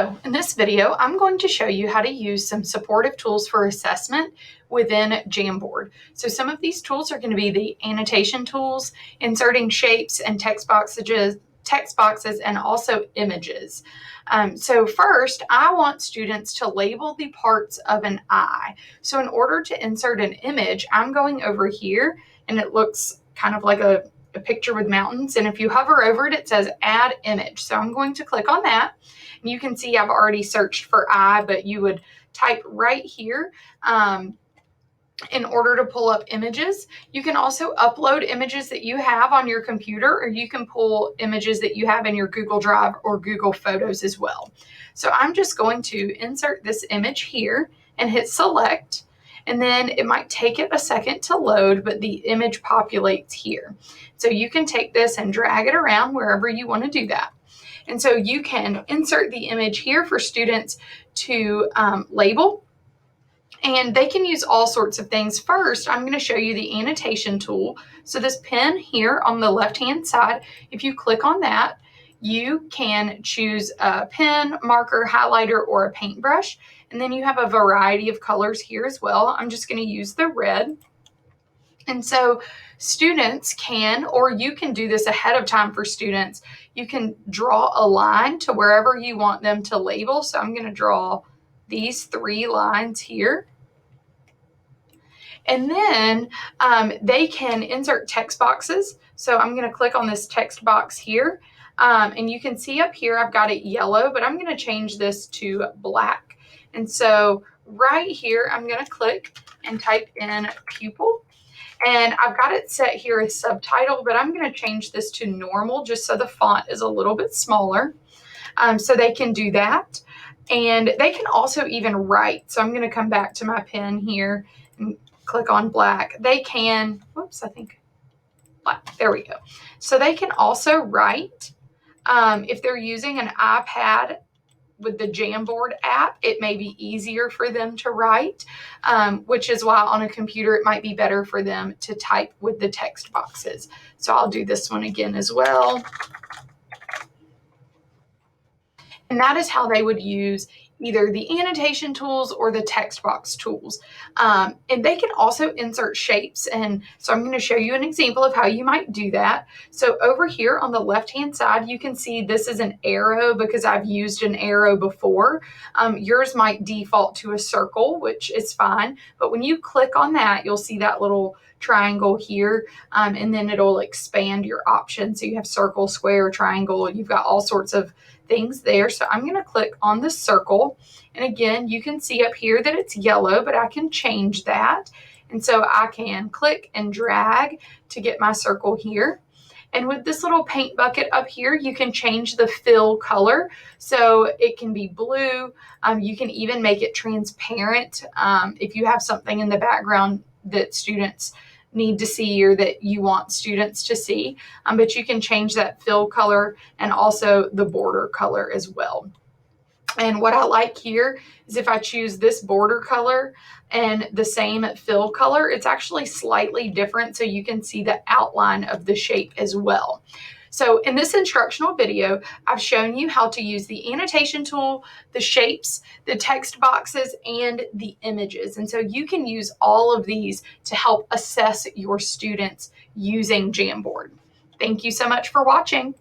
So in this video, I'm going to show you how to use some supportive tools for assessment within Jamboard. So some of these tools are going to be the annotation tools, inserting shapes and text boxes, and also images. So first, I want students to label the parts of an eye. So in order to insert an image, I'm going over here, and it looks kind of like a picture with mountains. And if you hover over it, it says add image. So I'm going to click on that. And you can see I've already searched for eye, but you would type right here in order to pull up images. You can also upload images that you have on your computer, or you can pull images that you have in your Google Drive or Google Photos as well. So I'm just going to insert this image here and hit select. And then it might take it a second to load, but the image populates here. So you can take this and drag it around wherever you want to do that. And so you can insert the image here for students to label, and they can use all sorts of things. First, I'm going to show you the annotation tool. So this pen here on the left-hand side, if you click on that, you can choose a pen, marker, highlighter, or a paintbrush. And then you have a variety of colors here as well. I'm just going to use the red. And so students can, or you can do this ahead of time for students, you can draw a line to wherever you want them to label. So I'm going to draw these 3 lines here. And then they can insert text boxes. So I'm going to click on this text box here. And you can see up here, I've got it yellow, but I'm going to change this to black. And so right here, I'm going to click and type in pupil. And I've got it set here as subtitle, but I'm going to change this to normal just so the font is a little bit smaller. So they can do that. And they can also even write. So I'm going to come back to my pen here and click on black. They can, whoops, I think black. There we go. So they can also write. If they're using an iPad with the Jamboard app, it may be easier for them to write, which is why on a computer it might be better for them to type with the text boxes. So I'll do this one again as well. And that is how they would use either the annotation tools or the text box tools. And they can also insert shapes. And so I'm going to show you an example of how you might do that. So over here on the left-hand side, you can see this is an arrow because I've used an arrow before. Yours might default to a circle, which is fine. But when you click on that, you'll see that little triangle here, and then it'll expand your options. So you have circle, square, triangle, you've got all sorts of things there. So I'm going to click on the circle. And again, you can see up here that it's yellow, but I can change that. And so I can click and drag to get my circle here. And with this little paint bucket up here, you can change the fill color. So it can be blue. You can even make it transparent if you have something in the background that students need to see or that you want students to see. But you can change that fill color and also the border color as well. And what I like here is if I choose this border color and the same fill color, it's actually slightly different so you can see the outline of the shape as well. So in this instructional video, I've shown you how to use the annotation tool, the shapes, the text boxes, and the images. And so you can use all of these to help assess your students using Jamboard. Thank you so much for watching.